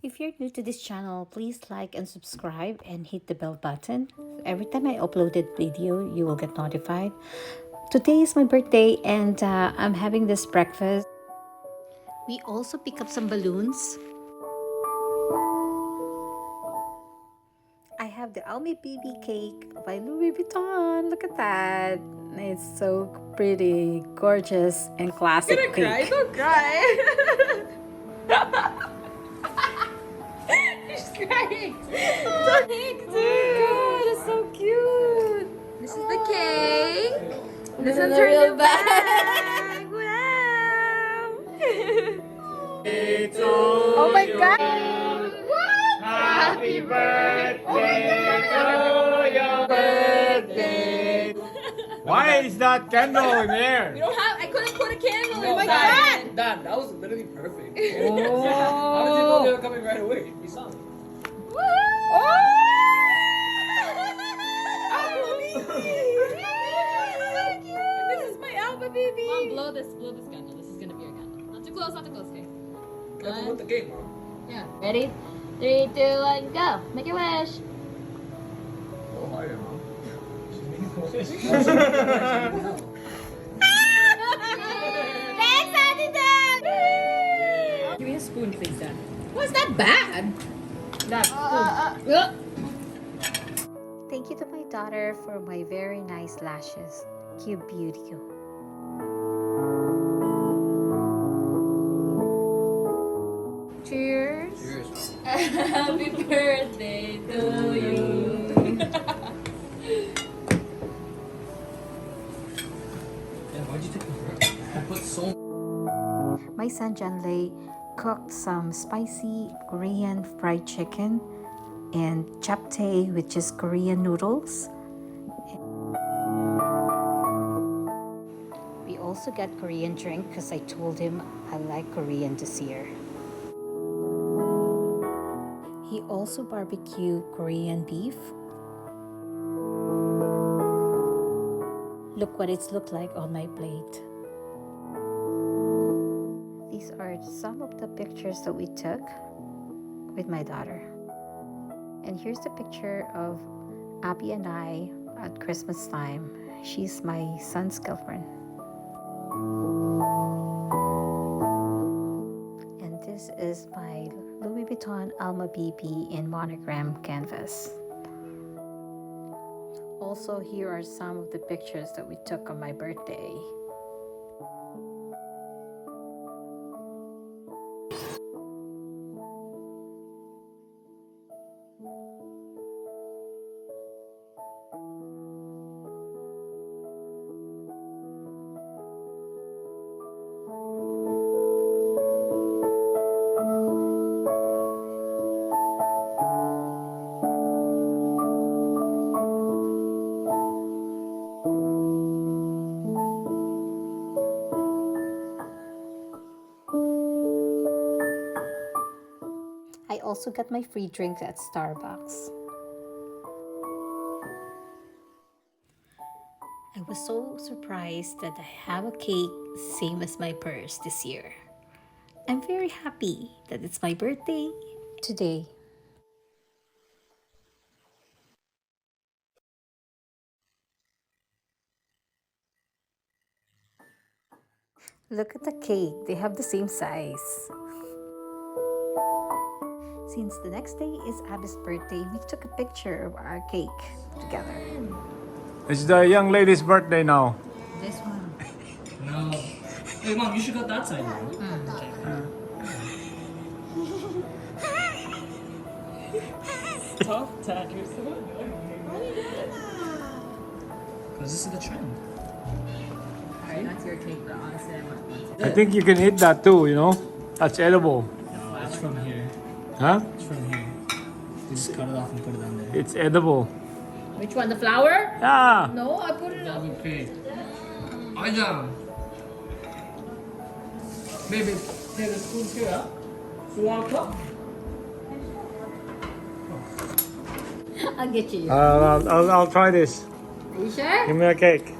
If you're new to this channel, please like and subscribe and hit the bell button. Every time I uploaded video, you will get notified. Today is my birthday and I'm having this breakfast. We also pick up some balloons. I have the Almi BB cake by Louis Vuitton. Look at that. It's so pretty, gorgeous, and classic cake. Don't cry. She's crying. Oh, cake, dude. It's so cute. This is the cake. This is one's the her real new bag. Wow. Oh my god. Happy birthday to you. Birthday. Why is that candle in there? We don't have. I couldn't put a candle. Oh my inside. god. Dad, that was literally perfect. Oh. How did you know they were coming right away? We saw them. This is my Alpha baby. Mom, blow this candle. This is gonna be your candle. Not too close, okay? Careful with the game, Mom. Yeah. Ready? 3, 2, 1, go! Make your wish! Oh, hi, Mom. She's making Give me a spoon, please, Dad. Was that bad? Dad, Thank you to my daughter for my very nice lashes. Cute beauty. Cheers. Cheers. Happy birthday to you! Yeah, why'd you take the bread? I put so My son John Lei cooked some spicy Korean fried chicken and japchae, which is Korean noodles. We also got Korean drink because I told him I like Korean this year. He also barbecued Korean beef. Look what it's looked like on my plate. These are some of the pictures that we took with my daughter. And here's the picture of Abby and I at Christmas time. She's my son's girlfriend. And this is my Louis Vuitton Alma BB in monogram canvas. Also, here are some of the pictures that we took on my birthday. I also got my free drink at Starbucks. I was so surprised that I have a cake same as my purse this year. I'm very happy that it's my birthday today. Look at the cake, they have the same size. Since the next day is Abby's birthday, we took a picture of our cake together. It's the young lady's birthday now. This one. No. Hey, Mom, you should go that side, bro. Stop, Dad. You're so annoying. Because this is the trend. Alright, that's your cake, but honestly, I want one. I think you can eat that too, you know? That's edible. No, it's from here. Huh? It's from here. You just cut it off and put it on there. It's edible. Which one? The flower? Yeah. No, I put it That on. would be great. Ajam. Baby, hey, the spoon's here, huh? You want a cup? I'll get you. I'll try this. You sure? Give me a cake.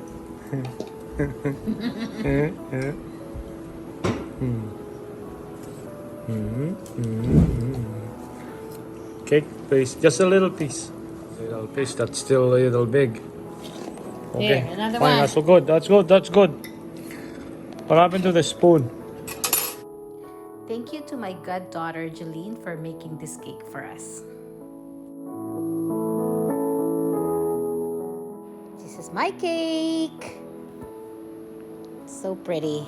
Cake, please. Just a little piece. Little piece. That's still a little big. Okay. Here, another Fine. one. That's so good. That's good. That's good. What happened to the spoon? Thank you to my goddaughter Jeline for making this cake for us. This is my cake. So pretty.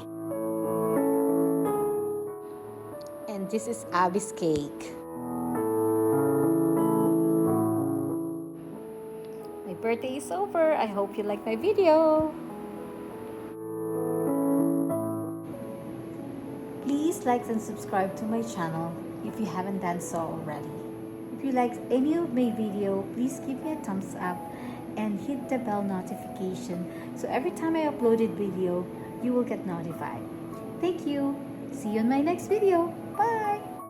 And this is Abby's cake. My birthday is over. I hope you like my video. Please like and subscribe to my channel if you haven't done so already. If you liked any of my video, please give me a thumbs up and hit the bell notification so every time I uploaded video, you will get notified. Thank you. See you in my next video. Bye.